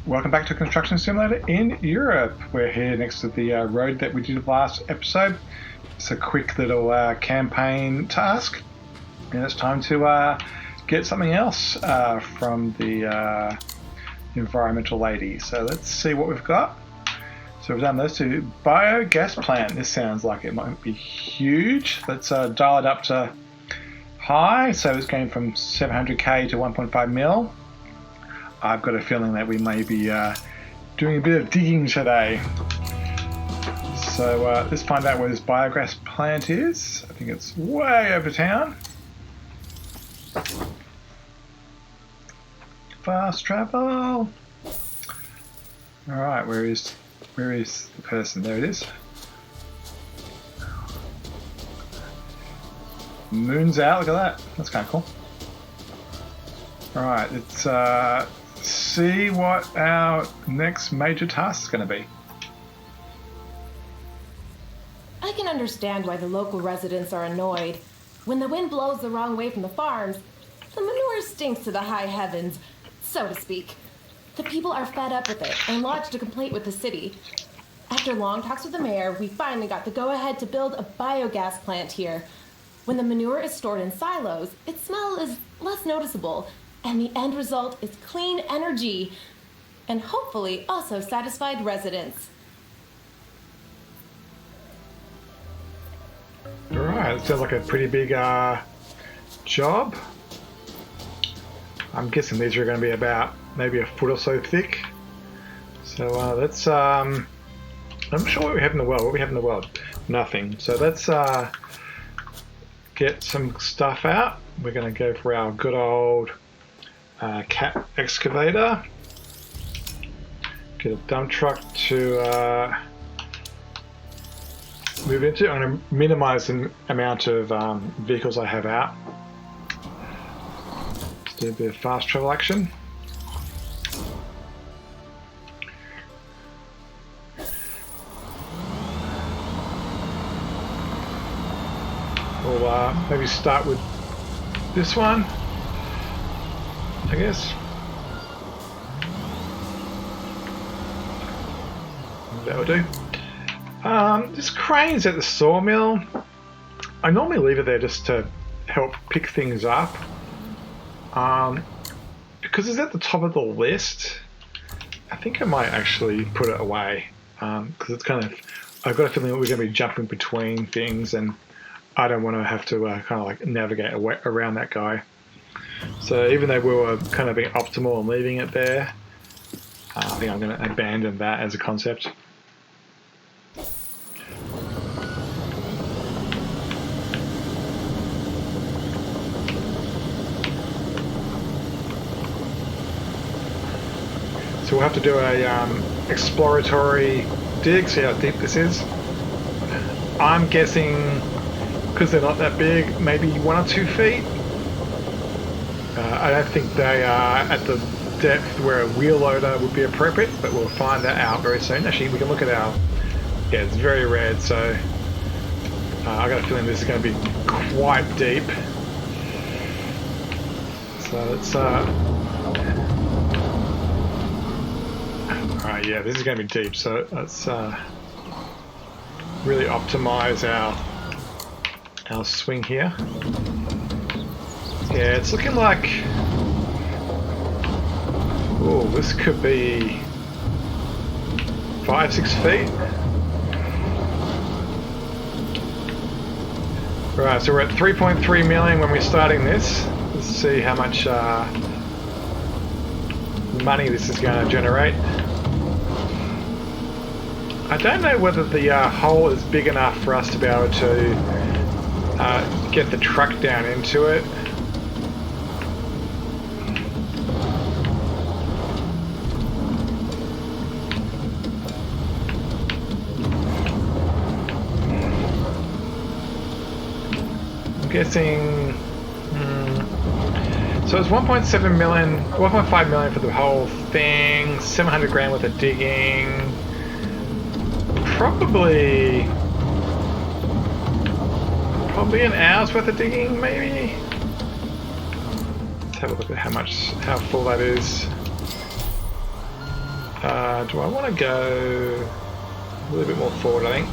Welcome back to Construction Simulator in Europe. We're here next to the road that we did last episode. It's a quick little campaign task, and it's time to get something else from the environmental lady. So let's see what we've got. So we've done those two. Biogas plant. This sounds like it might be huge. Let's dial it up to high. So it's going from 700k to 1.5 mil. I've got a feeling that we may be doing a bit of digging today. So let's find out where this biogas plant is. I think it's way over town. Fast travel. Alright, where is the person? There it is. Moon's out, look at that. That's kind of cool. Alright, let's see what our next major task is going to be. I can understand why the local residents are annoyed. When the wind blows the wrong way from the farms, the manure stinks to the high heavens, so to speak. The people are fed up with it and lodged a complaint with the city. After long talks with the mayor, we finally got the go-ahead to build a biogas plant here. When the manure is stored in silos, its smell is less noticeable, and the end result is clean energy, and hopefully also satisfied residents. Alright, it sounds like a pretty big job. I'm guessing these are going to be about maybe a foot or so thick. So let's, I'm not sure what we have in the world. What we have in the world? Nothing. So let's get some stuff out. We're going to go for our good old cat excavator. Get a dump truck to move into. I'm going to minimize the amount of vehicles I have out. Let's do a bit of fast travel action. We'll maybe start with this one, I guess. That'll do. This crane's at the sawmill. I normally leave it there just to help pick things up. Because it's at the top of the list, I think I might actually put it away. Because it's kind of, I've got a feeling that we're going to be jumping between things, and I don't want to have to kind of like navigate around that guy. So even though we were kind of being optimal and leaving it there, I think I'm going to abandon that as a concept. So we'll have to do a exploratory dig, see how deep this is. I'm guessing, because they're not that big, maybe 1 or 2 feet. I don't think they are at the depth where a wheel loader would be appropriate, but we'll find that out very soon. Actually, we can look at our, yeah, it's very red, so I got a feeling this is going to be quite deep. So let's, alright, yeah, this is going to be deep, so let's really optimize our swing here. Yeah, it's looking like, oh, this could be 5-6 feet. Right, so we're at 3.3 million when we're starting this. Let's see how much money this is going to generate. I don't know whether the hole is big enough for us to be able to get the truck down into it. I'm guessing, so it's 1.7 million, 1.5 million for the whole thing, 700 grand worth of digging. Probably an hour's worth of digging, maybe. Let's have a look at how full that is. Do I want to go a little bit more forward, I think?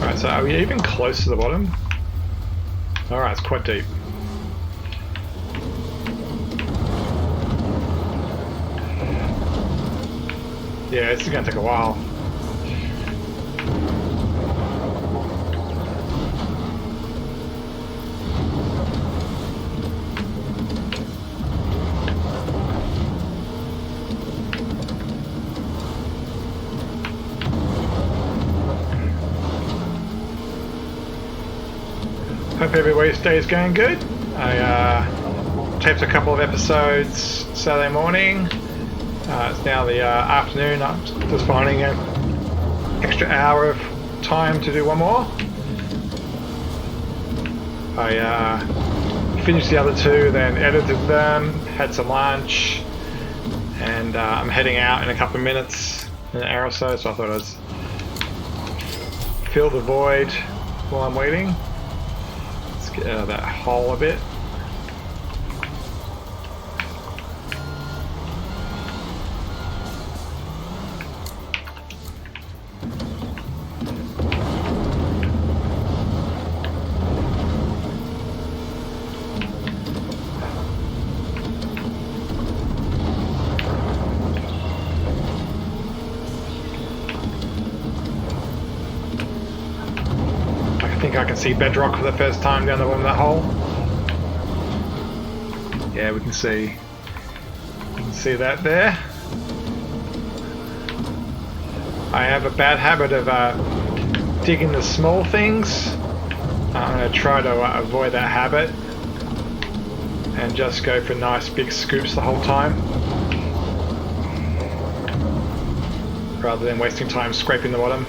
Alright, so are we even close to the bottom? Alright, it's quite deep. Yeah, this is going to take a while. Hope everybody's day is going good. I taped a couple of episodes Saturday morning. It's now the afternoon. I'm just finding an extra hour of time to do one more. I finished the other two, then edited them, had some lunch, and I'm heading out in a couple of minutes, in an hour or so, so I thought I'd fill the void while I'm waiting. Let's get out of that hole a bit. I can see bedrock for the first time down the bottom of that hole. Yeah, we can see that there. I have a bad habit of digging the small things. I'm going to try to avoid that habit and just go for nice big scoops the whole time, rather than wasting time scraping the bottom.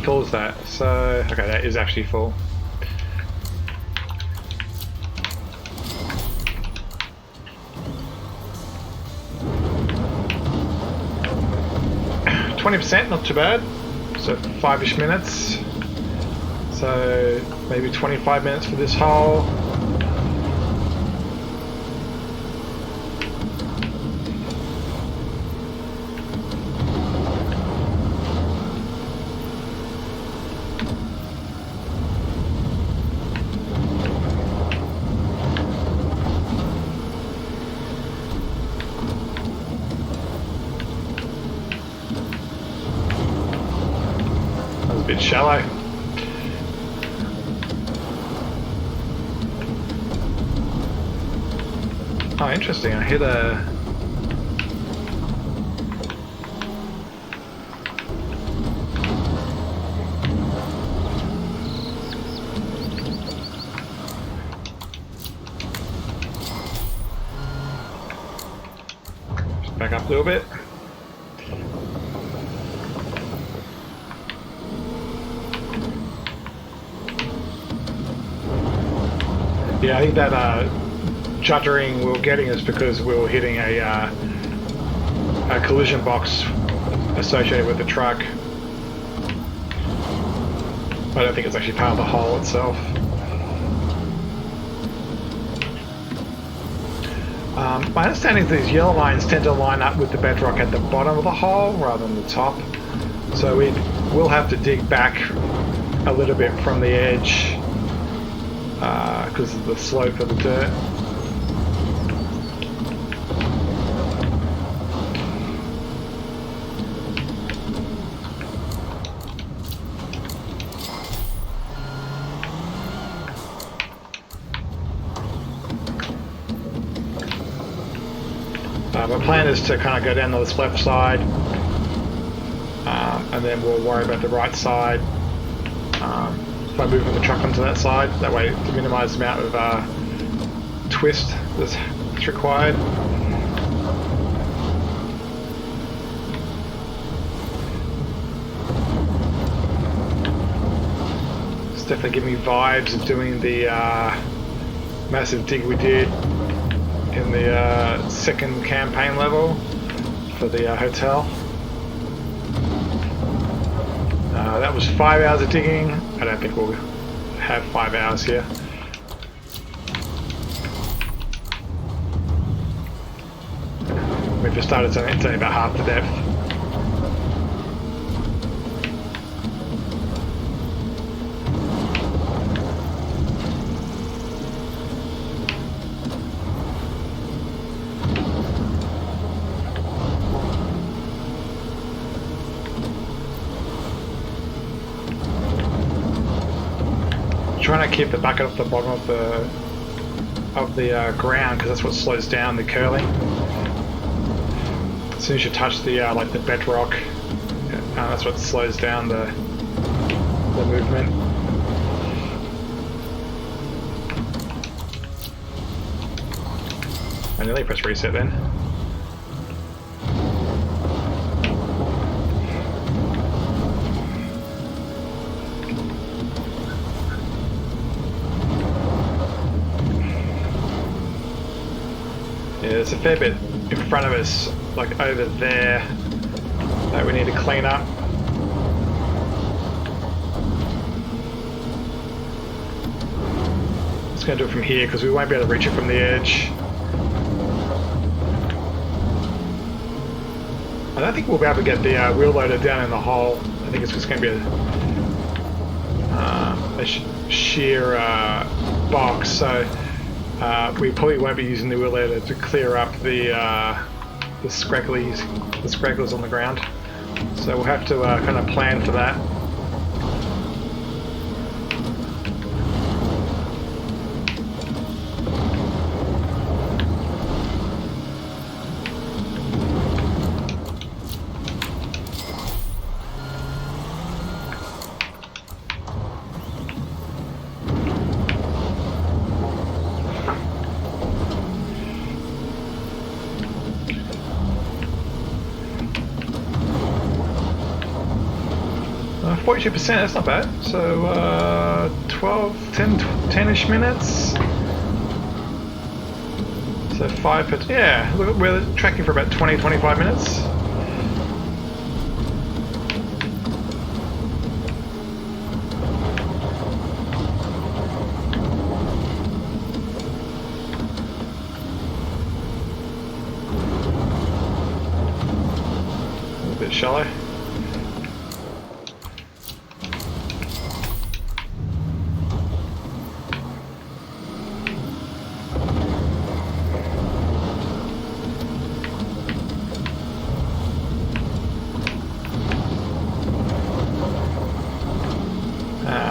Full is that? So, okay, that is actually full. %, not too bad. So 5-ish minutes. So maybe 25 minutes for this hole. Bit shallow. Oh, interesting. I hit a... Just back up a little bit. Yeah, I think that juddering we were getting is because we were hitting a collision box associated with the truck. I don't think it's actually part of the hole itself. My understanding is these yellow lines tend to line up with the bedrock at the bottom of the hole rather than the top. So we will have to dig back a little bit from the edge because of the slope of the dirt. My plan is to kind of go down to this left side and then we'll worry about the right side by moving the truck onto that side. That way to minimise the amount of twist that's required. definitely giving me vibes of doing the massive dig we did in the second campaign level for the hotel. That was 5 hours of digging. I don't think we'll have 5 hours here. We've just started, it's only about half the depth. Trying to keep the bucket off the bottom of the ground, because that's what slows down the curling. As soon as you touch the like the bedrock, that's what slows down the movement. I nearly press reset then. Yeah, there's a fair bit in front of us, like over there, that we need to clean up. Just going to do it from here because we won't be able to reach it from the edge. I don't think we'll be able to get the wheel loader down in the hole. I think it's just going to be a sheer box, so we probably won't be using the wheel loader to clear up the scragglers on the ground. So we'll have to kind of plan for that. Uh, 42%, that's not bad. So 10-ish minutes. So 5 per, yeah, look, we're tracking for about 20-25 minutes. A bit shallow.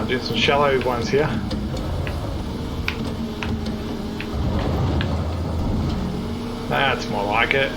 Doing some shallow ones here. That's more like it.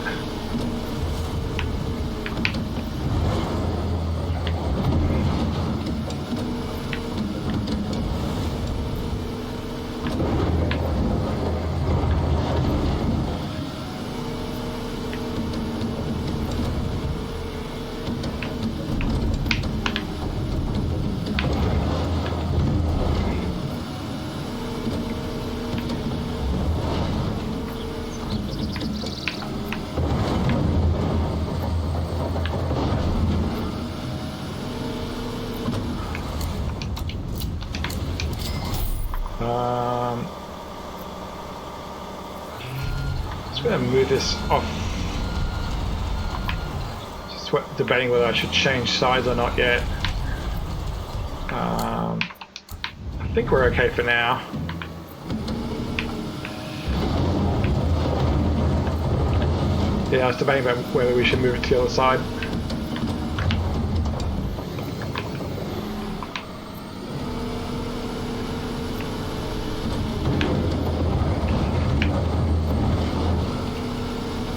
Just going to move this off. Just debating whether I should change sides or not yet. I think we're okay for now. Yeah, I was debating about whether we should move it to the other side.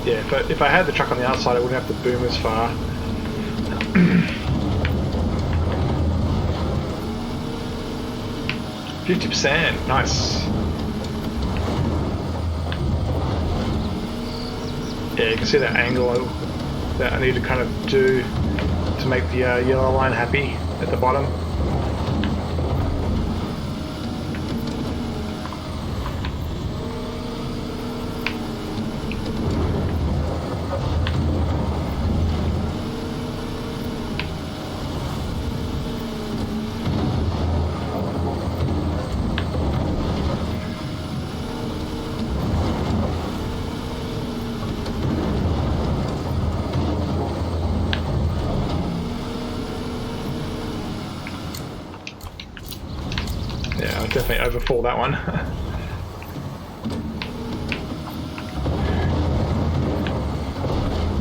Yeah, if I had the truck on the outside, I wouldn't have to boom as far. %, nice. Yeah, you can see that angle that I need to kind of do to make the yellow line happy at the bottom. Yeah, I'll definitely overfall that one.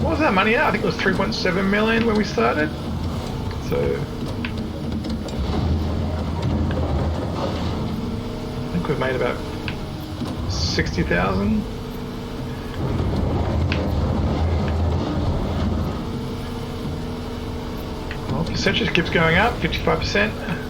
What was that money at? I think it was 3.7 million when we started. So I think we've made about 60,000. Well, percentage keeps going up, 55%.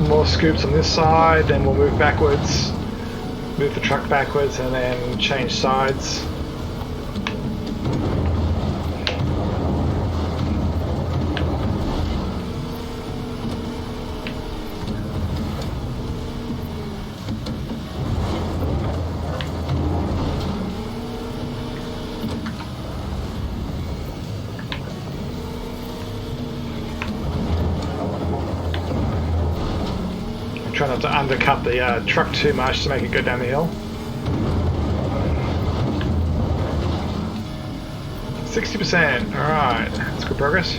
More scoops on this side, then we'll move backwards, move the truck backwards, and then change sides. Try not to undercut the truck too much to make it go down the hill. 60%, alright, that's good progress.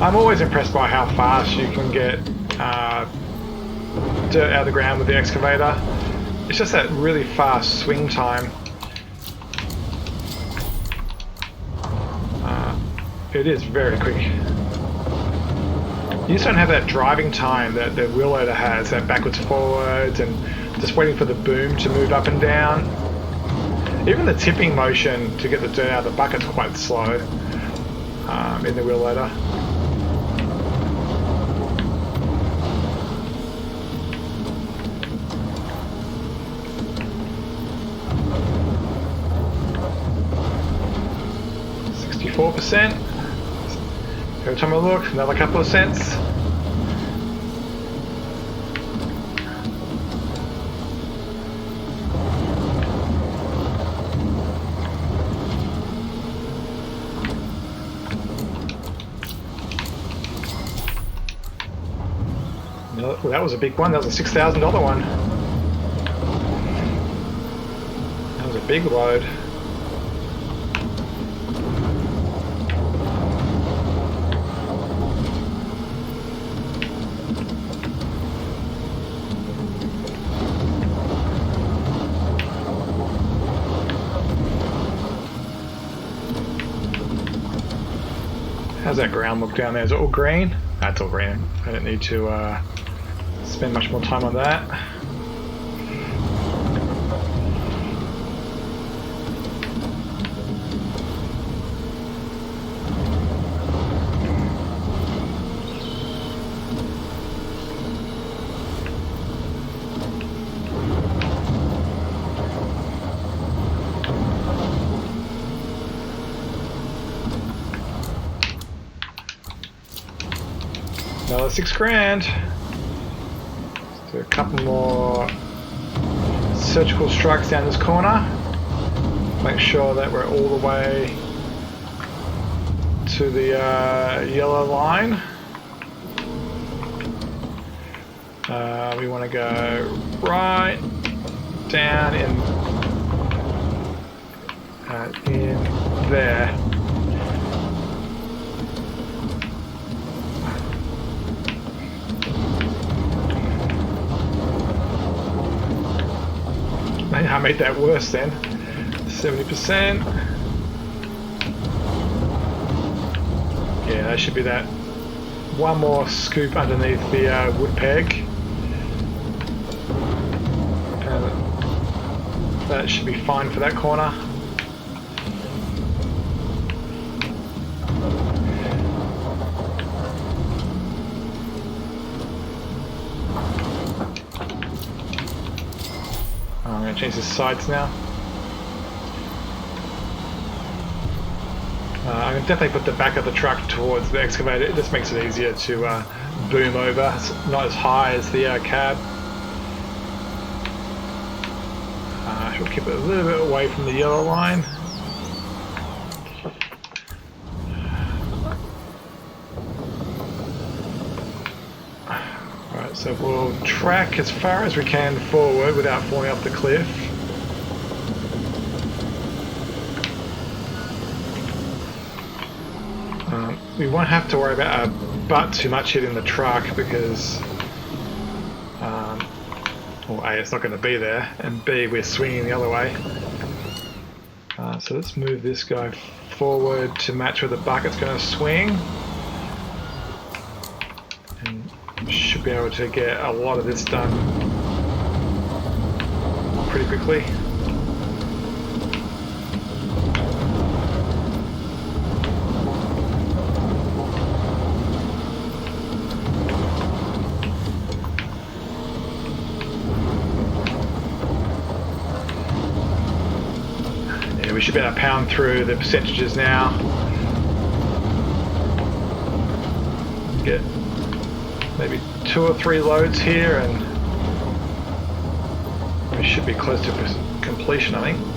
I'm always impressed by how fast you can get dirt out of the ground with the excavator. It's just that really fast swing time. It is very quick. You just don't have that driving time that the wheel loader has, that backwards forwards and just waiting for the boom to move up and down. Even the tipping motion to get the dirt out of the bucket's quite slow in the wheel loader. %. Every time I look, another couple of cents. Well, that was a big one. That was a $6,000 one. That was a big load. How's that ground look down there? Is it all green? That's all green. I don't need to spend much more time on that. Another $6,000. Let's do a couple more surgical strikes down this corner. Make sure that we're all the way to the yellow line. We want to go right down in there. I made that worse then. 70%. Yeah, that should be that. One more scoop underneath the wood peg. And that should be fine for that corner. going to change the sides now. I can definitely put the back of the truck towards the excavator. It just makes it easier to boom over. It's not as high as the cab. She'll keep it a little bit away from the yellow line. Alright, so we'll track as far as we can forward without falling off the cliff. We won't have to worry about our butt too much hitting the truck because well, A, it's not going to be there, and B, we're swinging the other way. So let's move this guy forward to match where the bucket's going to swing. And should be able to get a lot of this done pretty quickly. We should be able to pound through the percentages now. Get maybe 2 or 3 loads here and we should be close to completion, I think.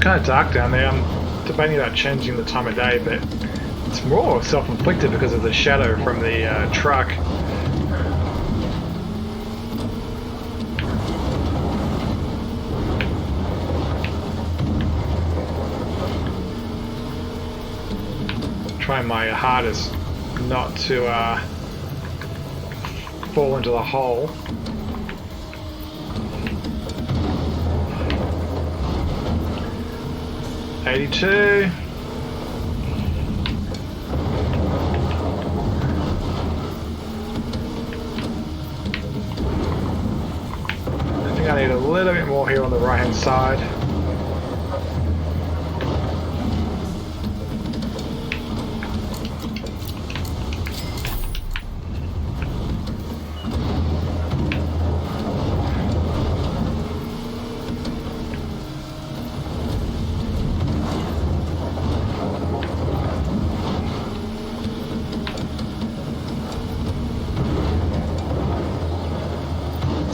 Kind of dark down there. I'm debating about changing the time of day, but it's more self-inflicted because of the shadow from the truck. Trying my hardest not to fall into the hole. $82. I think I need a little bit more here on the right hand side.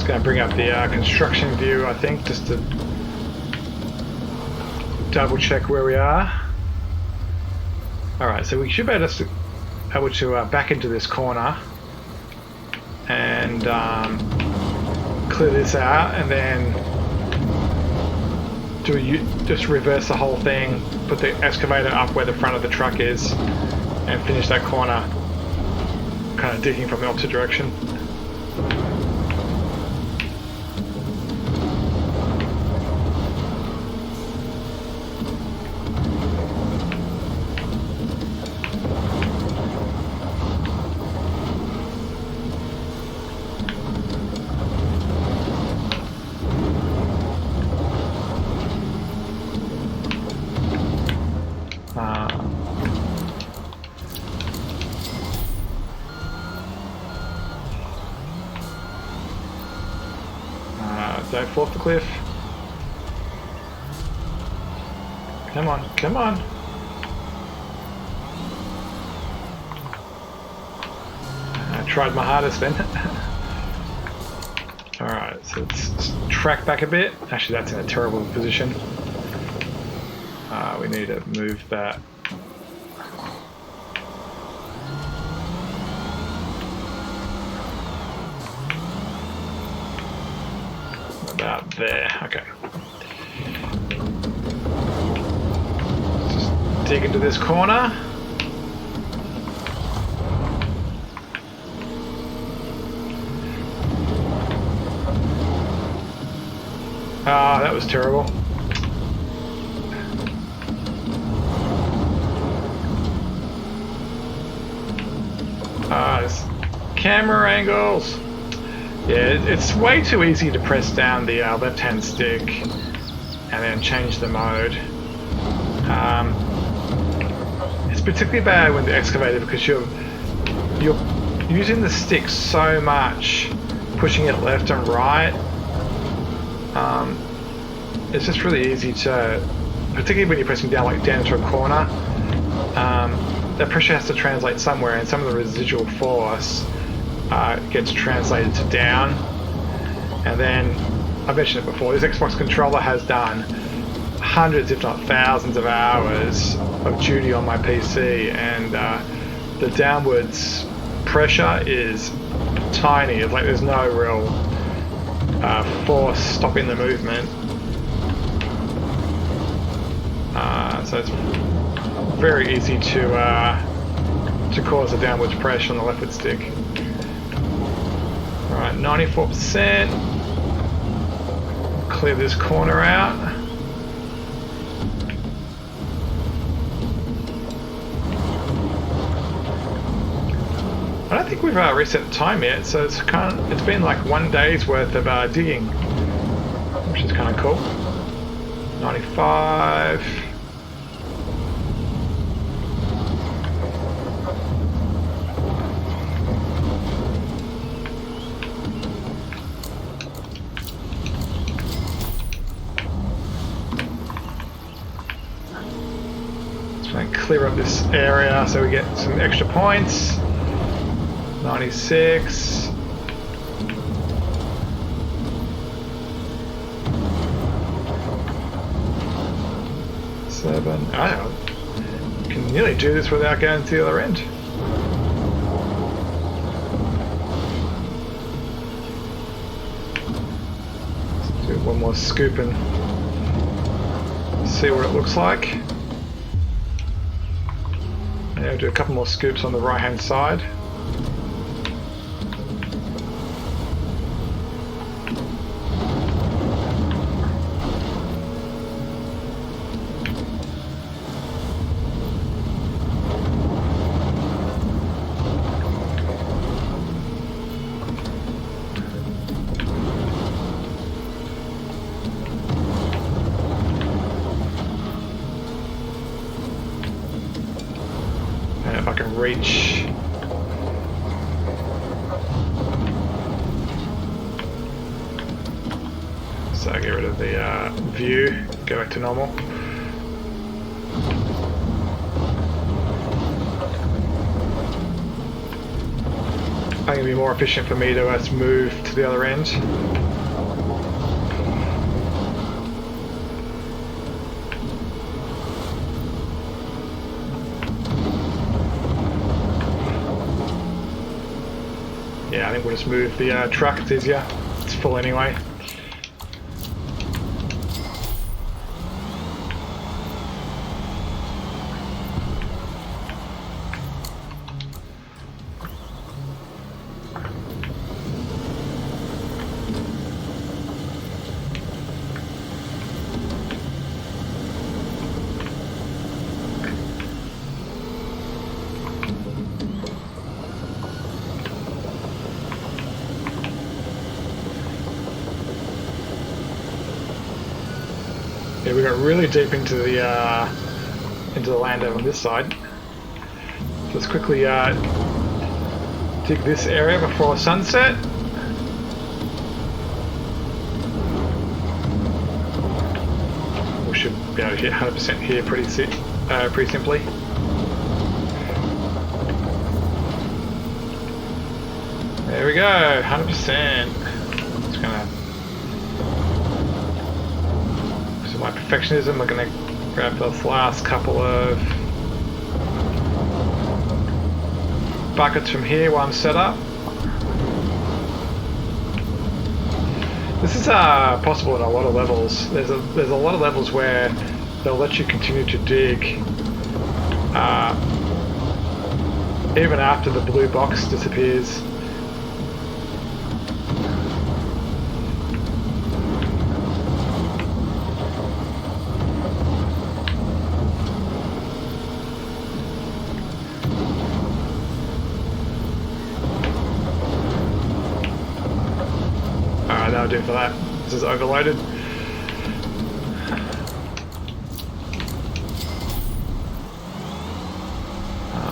Going to bring up the construction view, I think, just to double check where we are. Alright, so we should be able to back into this corner and clear this out, and then just reverse the whole thing, put the excavator up where the front of the truck is, and finish that corner, kind of digging from the opposite direction. Don't fall off the cliff. Come on, come on. I tried my hardest then. Alright, so let's track back a bit. Actually, that's in a terrible position. We need to move that about there. Okay. Just dig into this corner. Ah, that was terrible. This camera angles. Yeah, it's way too easy to press down the left-hand stick and then change the mode. It's particularly bad with the excavator because you're using the stick so much, pushing it left and right. It's just really easy to, particularly when you're pressing down, like down into a corner. That pressure has to translate somewhere, and some of the residual force gets translated to down. And then, I've mentioned it before, this Xbox controller has done hundreds, if not thousands of hours of duty on my PC, and the downwards pressure is tiny. It's like there's no real force stopping the movement. So it's very easy to cause a downwards pressure on the leftward stick. Alright, 94%. Clear this corner out. I don't think we've reset the time yet, so it's been like 1 day's worth of digging, which is kind of cool. 95. Clear up this area so we get some extra points. 96. Seven. I don't know. You can nearly do this without going to the other end. Let's do one more scoop and see what it looks like. I'll do a couple more scoops on the right hand side. If I can reach. So get rid of the view, go back to normal. I think it'd be more efficient for me to move to the other end. Yeah, I think we'll just move the truck, it's easier. It's full anyway. Yeah, we got really deep into the land over on this side. Let's quickly dig this area before sunset. We should be able to hit 100% here pretty simply. There we go, 100%. Just gonna. My perfectionism, we're going to grab those last couple of buckets from here while I'm set up. This is possible in a lot of levels. There's a lot of levels where they'll let you continue to dig even after the blue box disappears. Alright, that'll do for that. This is overloaded.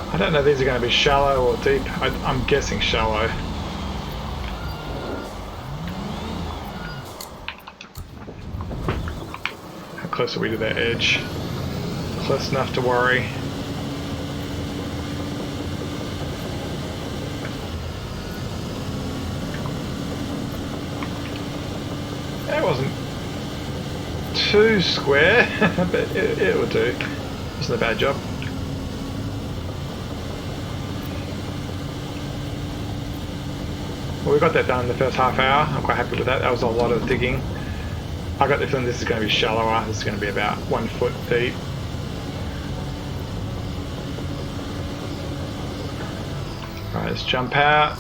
I don't know if these are going to be shallow or deep. I'm guessing shallow. How close are we to that edge? Close enough to worry. That wasn't too square, but it will do. Wasn't a bad job. Well, we got that done in the first half hour. I'm quite happy with that. That was a lot of digging. I got the feeling this is going to be shallower. This is going to be about 1 foot deep. Alright, let's jump out.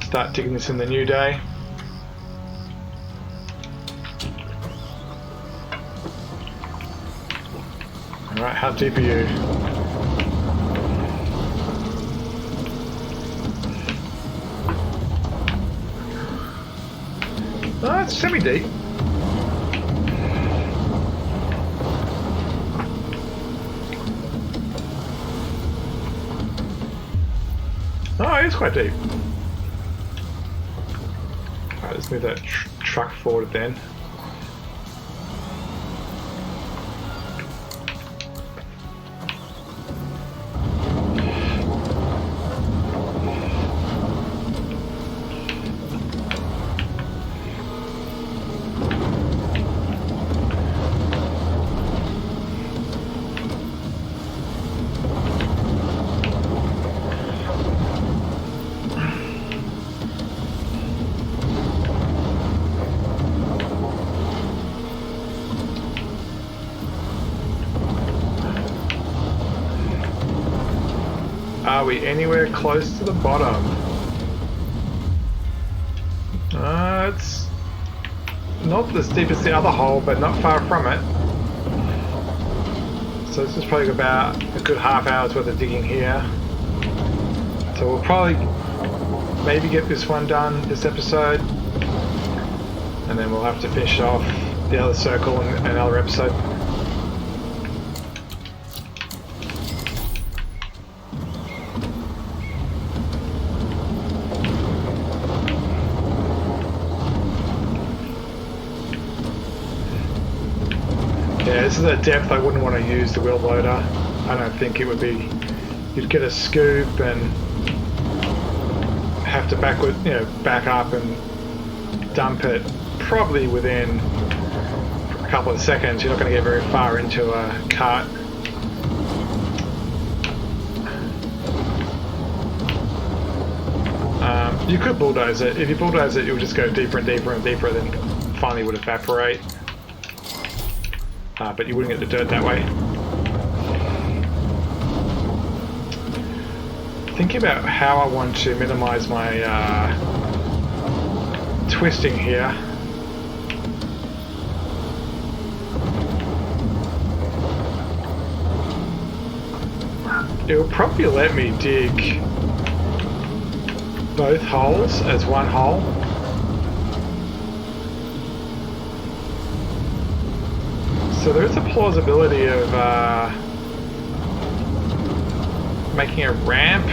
Start digging this in the new day. Alright, how deep are you? Oh, it's semi-deep. Oh, it's quite deep. Alright, let's move that truck forward then. Are we anywhere close to the bottom? It's not as deep as the other hole, but not far from it. So this is probably about a good half hour's worth of digging here. So we'll probably maybe get this one done this episode, and then we'll have to finish off the other circle in another episode. Yeah, this is a depth I wouldn't want to use the wheel loader. I don't think it would be. You'd get a scoop and have to back up and dump it probably within a couple of seconds. You're not going to get very far into a cart. You could bulldoze it. If you bulldoze it, you'll just go deeper and deeper and deeper, then finally would evaporate. But you wouldn't get the dirt that way. Thinking about how I want to minimize my twisting here. It will probably let me dig both holes as one hole. So there is a plausibility of making a ramp.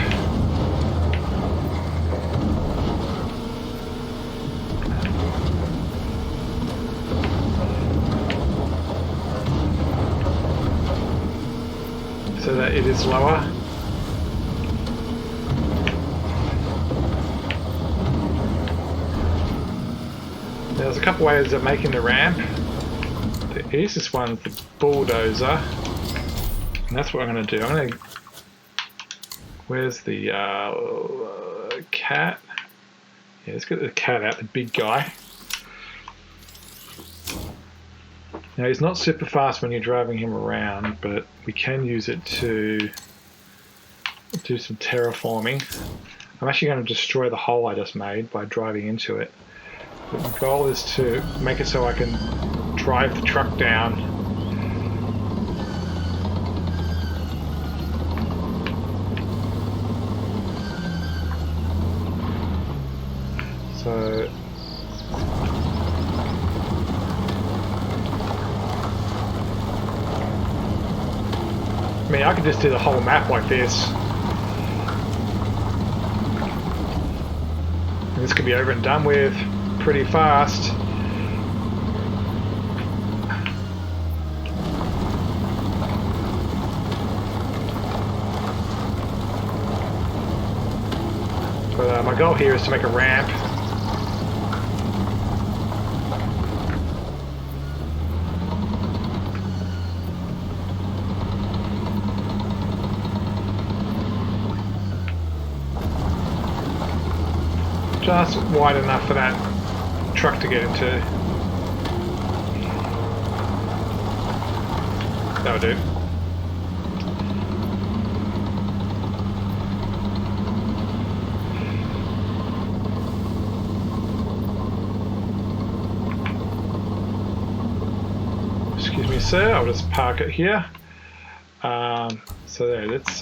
So that it is lower. There's a couple ways of making the ramp. The easiest one's the bulldozer, and that's what I'm going to do. I'm going to. Where's the cat? Yeah, let's get the cat out, the big guy. Now he's not super fast when you're driving him around, but we can use it to do some terraforming. I'm actually going to destroy the hole I just made by driving into it. But the goal is to make it so I can drive the truck down. So I mean, I could just do the whole map like this. And this could be over and done with pretty fast. But my goal here is to make a ramp. Just wide enough for that truck to get into. That'll do. Excuse me, sir, I'll just park it here. So there, let's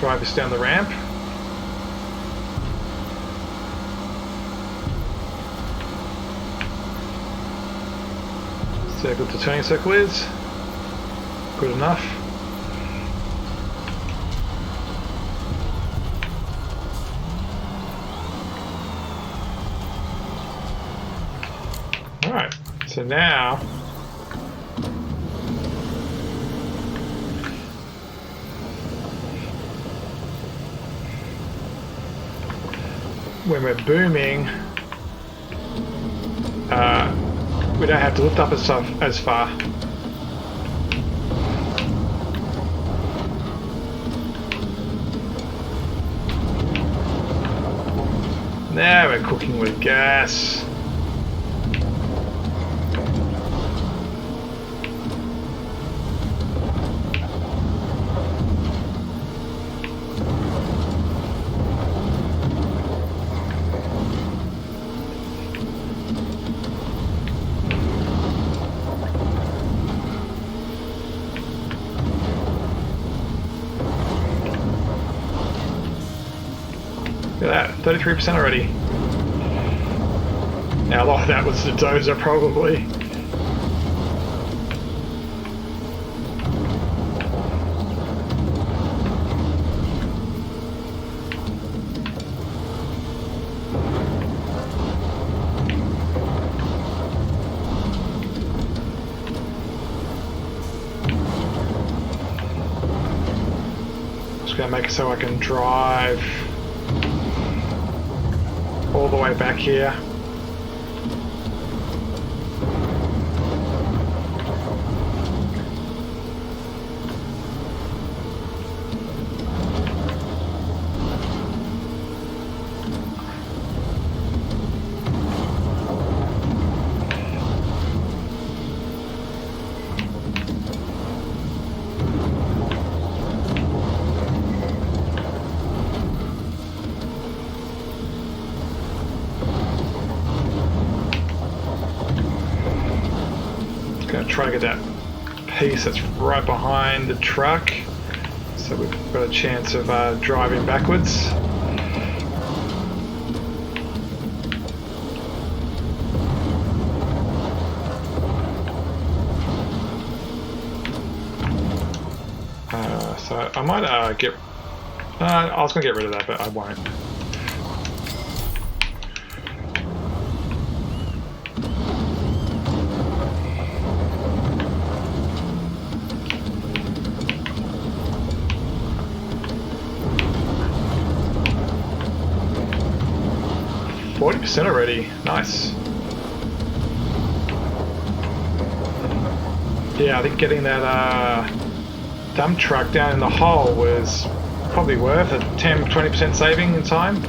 drive this down the ramp. Circle to turning circle is good enough. Alright, so now when we're booming, we don't have to lift up as far. Now we're cooking with gas. Look at that, 33% already. Now a lot of that was the dozer probably. Just gonna make it so I can drive all the way back here. Try to get that piece that's right behind the truck, so we've got a chance of driving backwards. So I might get. I was going to get rid of that, but I won't. 40% already, nice. Yeah, I think getting that dump truck down in the hole was probably worth a 10-20% saving in time.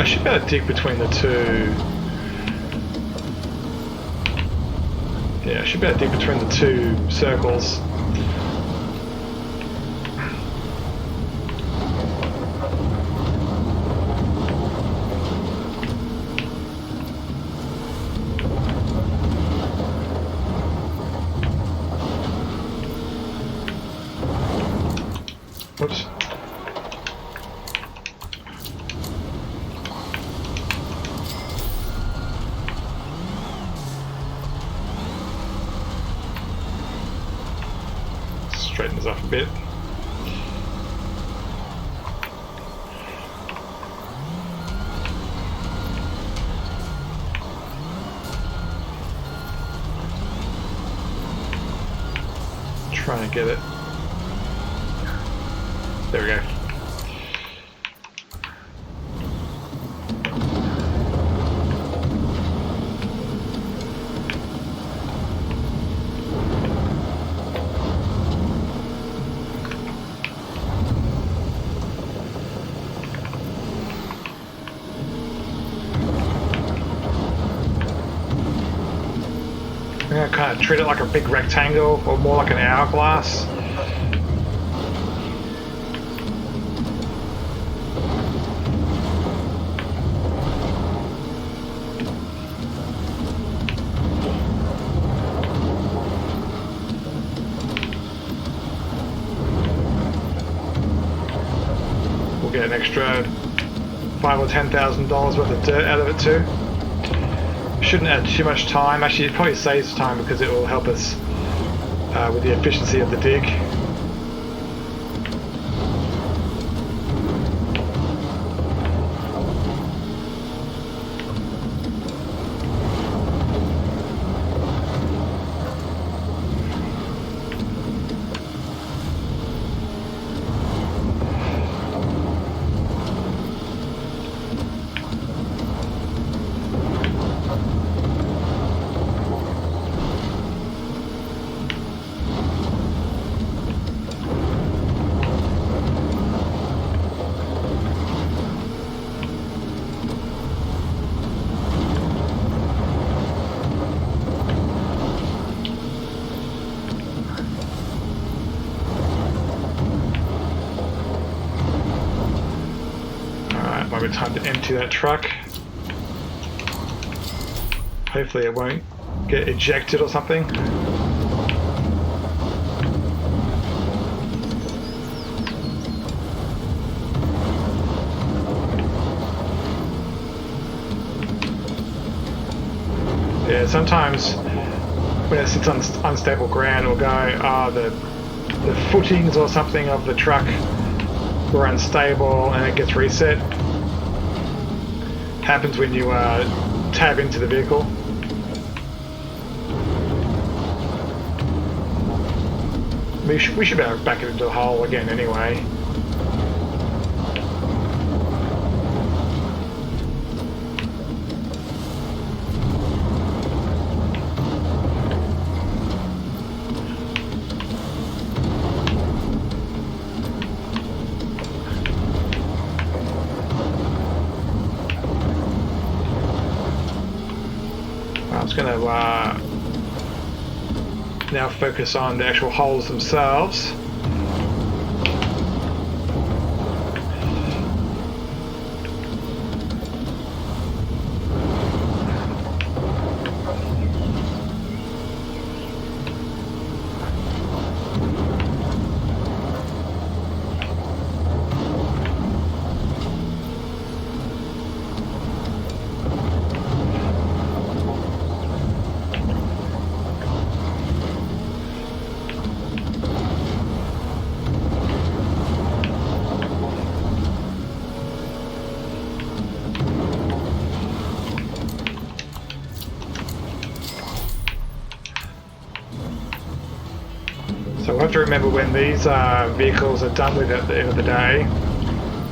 should be able to dig between the two. Yeah, I should be able to dig between the two circles. Whoops. Straighten this off a bit. Trying to get it. There we go. I'm going to kind of treat it like a big rectangle or more like an hourglass. We'll get an extra $5,000 or $10,000 worth of dirt out of it too. Shouldn't add too much time. Actually, it probably saves time because it will help us with the efficiency of the dig. Might be time to empty that truck. Hopefully it won't get ejected or something. Yeah, sometimes when it sits on unstable ground, it'll go, oh, the footings or something of the truck were unstable and it gets reset. Happens when you tab into the vehicle. We should be able to back it into the hole again anyway. I'm just going to now focus on the actual holes themselves. So we'll have to remember when these vehicles are done with at the end of the day,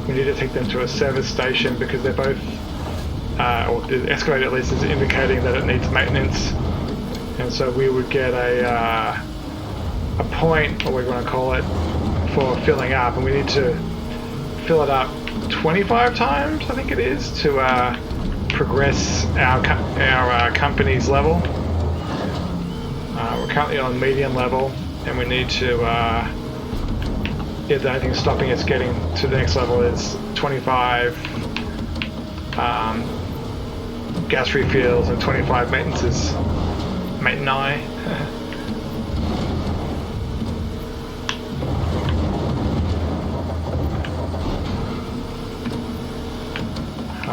we need to take them to a service station because they're both, or the excavator at least is indicating that it needs maintenance. And so we would get a point, or what we want to call it, for filling up, and we need to fill it up 25 times, I think it is, to progress our company's level. We're currently on medium level, and we need to. The only thing stopping us getting to the next level is 25 gas refills and 25 maintenances. Maintenance.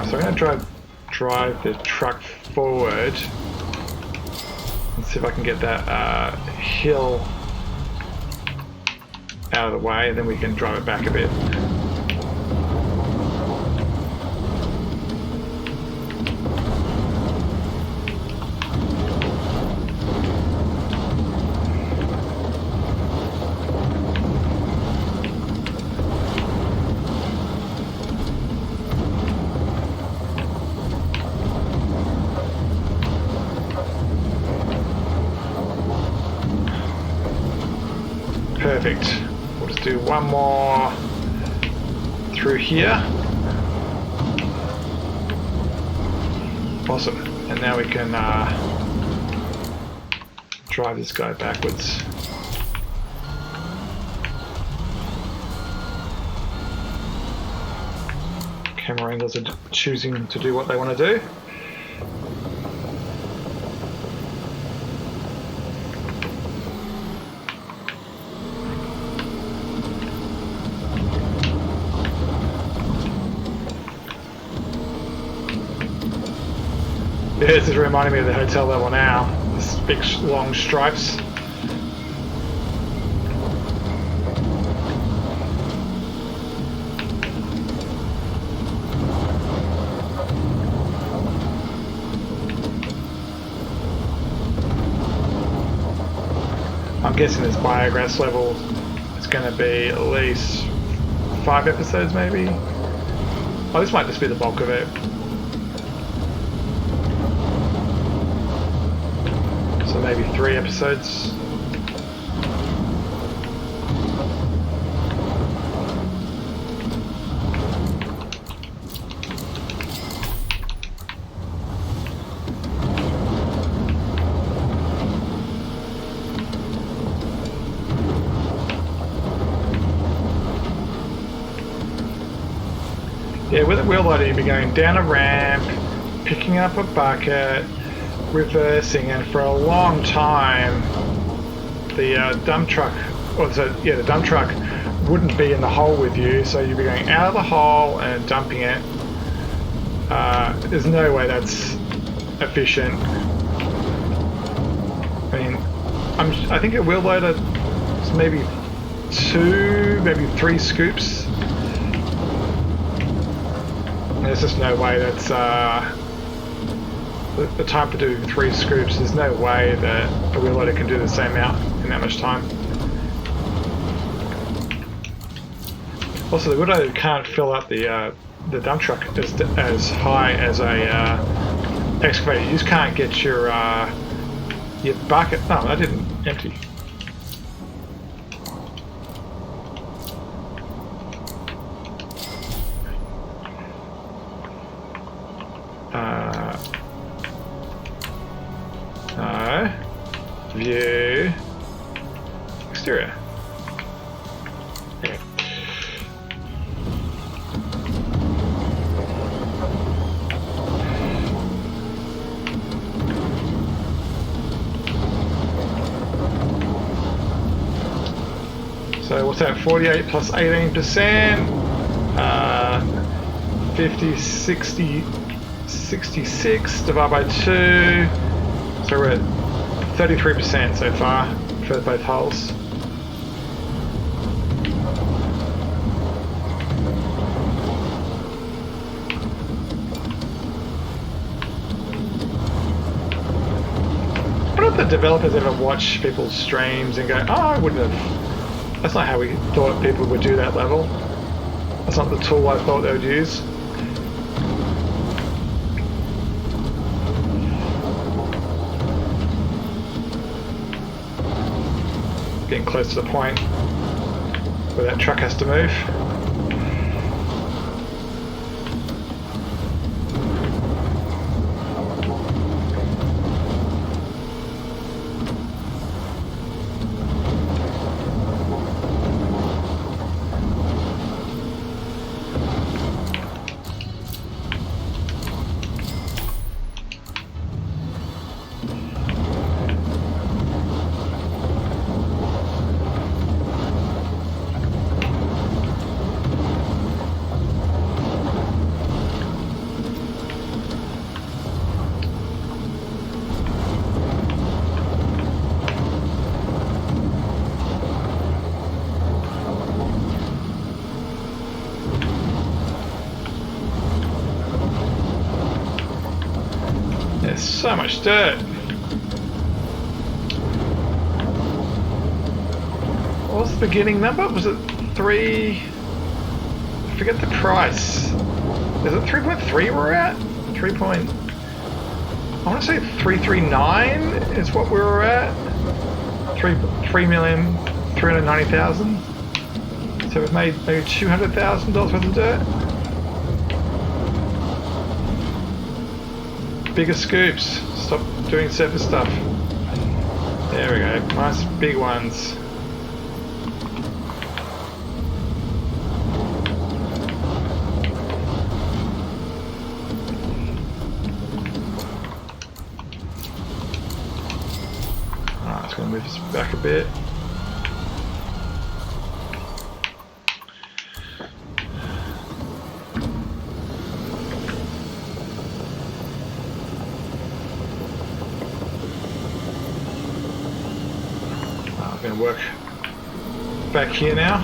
So I'm going to drive the truck forward and see if I can get that hill out of the way, and then we can drive it back a bit. Perfect. We'll just do one more through here. Awesome. And now we can drive this guy backwards. Camera angles are choosing to do what they want to do. Yeah, this is reminding me of the hotel level now. This big long stripes. I'm guessing this biogas level is going to be at least 5 episodes maybe. Oh, this might just be the bulk of it. So maybe 3 episodes. Yeah, with a wheel loader you'd be going down a ramp, picking up a bucket, reversing, and for a long time the dump truck, the dump truck wouldn't be in the hole with you, so you'd be going out of the hole and dumping it. There's no way that's efficient. I mean, I think a wheel loader is maybe 2, maybe 3 scoops. There's just no way that's the time to do 3 scoops. There's no way that a wheel loader can do the same amount in that much time. Also, the wheel loader can't fill up the dump truck as high as a excavator. You just can't get your bucket. No, that didn't empty. No. View. Exterior. Okay. So what's that? 48 plus 18%. 50, 60, 66 divided by 2. So we're at 33% so far for both holes. I wonder if the developers ever watch people's streams and go, oh, I wouldn't have. That's not how we thought people would do that level. That's not the tool I thought they would use. Getting close to the point where that truck has to move. There's so much dirt. What was the beginning number? Was it 3? I forget the price. Is it 3.3 we're at? 3. I want to say 339 is what we were at. 3,390,000. So we've made maybe $200,000 worth of dirt. Bigger scoops. Stop doing surface stuff. There we go. Nice big ones. Alright, it's going to move this back a bit. Going to work back here now.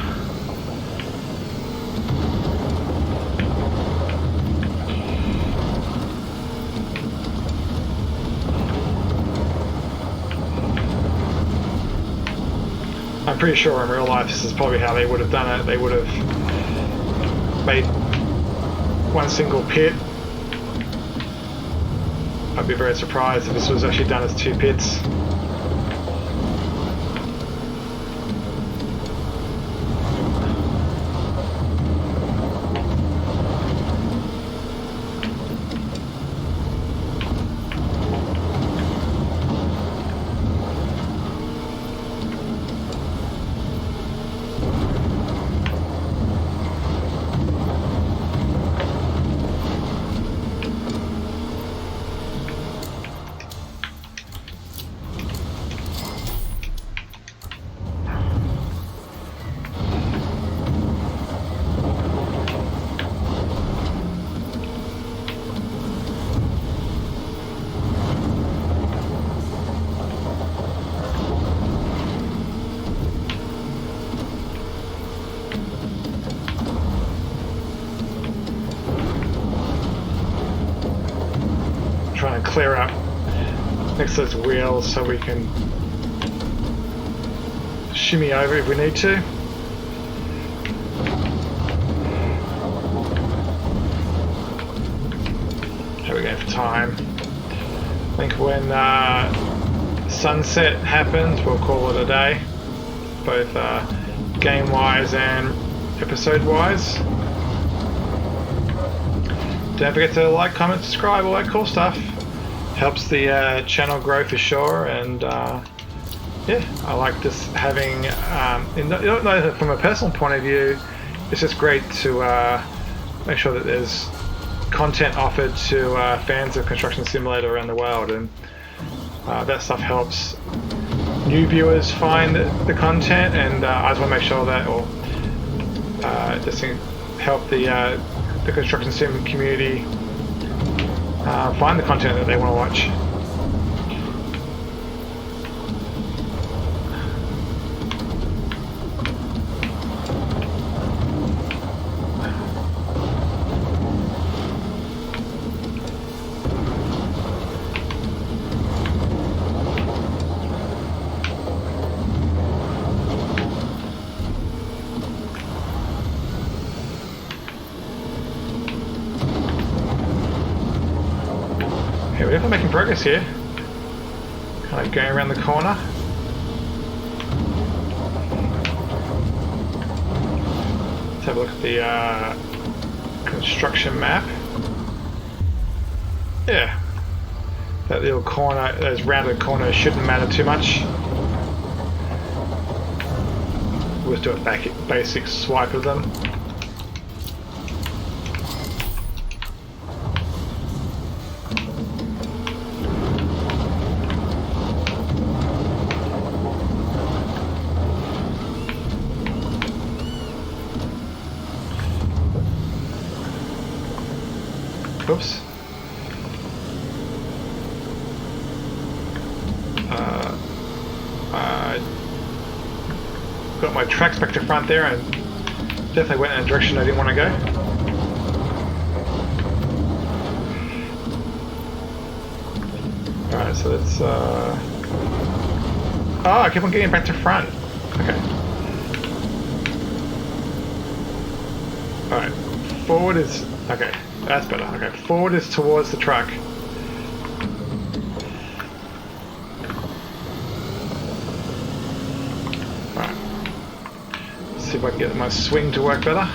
I'm pretty sure in real life this is probably how they would have done it. They would have made one single pit. I'd be very surprised if this was actually done as 2 pits. Trying to clear up next to those wheels so we can shimmy over if we need to. How are we going for time? I think when sunset happens we'll call it a day, both game wise and episode wise. Don't forget to like, comment, subscribe, all that cool stuff. Helps the channel grow for sure, and yeah, I like just having, from a personal point of view, it's just great to make sure that there's content offered to fans of Construction Simulator around the world, and that stuff helps new viewers find the content, and I just want to make sure that, or just help the construction sim community find the content that they want to watch. Okay, we're definitely making progress here. Kind of going around the corner. Let's have a look at the construction map. Yeah, that little corner, those rounded corners shouldn't matter too much. We'll just do a basic swipe of them. Oops. I got my tracks back to front there and definitely went in a direction I didn't want to go. Alright, so let's oh, I keep on getting back to front. Okay. Alright. Forward is okay, that's better. Okay. Forward is towards the truck. Alright. See if I can get my swing to work better.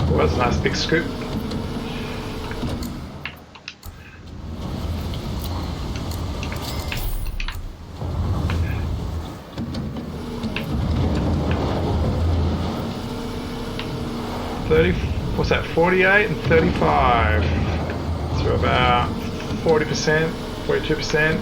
Well, that's a nice big scoop. What's that? 48 and 35. So about 40%, 42%.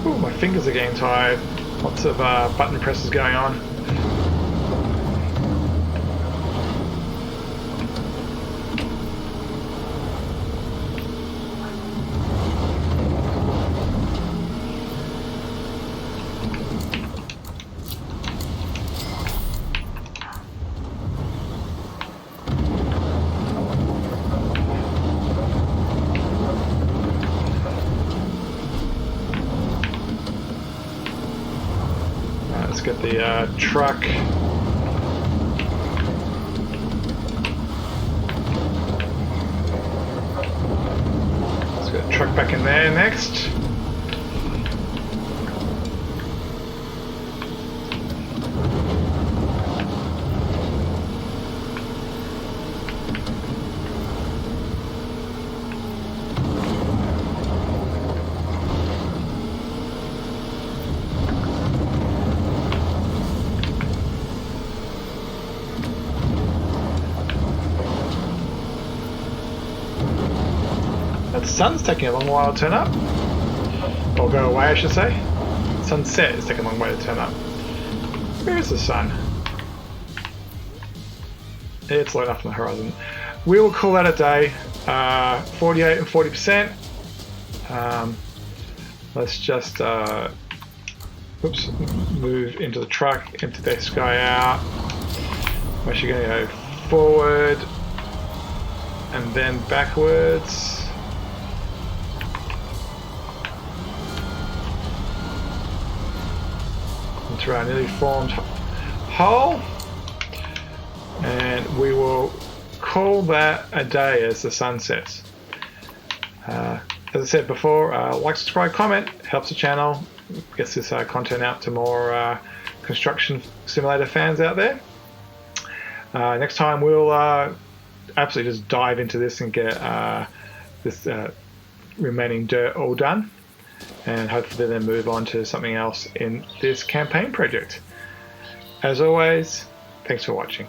Ooh, my fingers are getting tired. Lots of button presses going on. Let's get the truck. Let's get the truck back in there next. The sun's taking a long while to turn up. Or go away, I should say. Sunset is taking a long way to turn up. Where is the sun? It's low enough on the horizon. We will call that a day. 48 and 40%. Let's just oops, move into the truck, empty this guy out. I'm actually going to go forward and then backwards. Into our nearly formed hole, and we will call that a day as the sun sets. As I said before, like, subscribe, comment, helps the channel, gets this content out to more construction simulator fans out there. Next time we'll absolutely just dive into this and get this remaining dirt all done, and hopefully then move on to something else in this campaign project. As always, thanks for watching.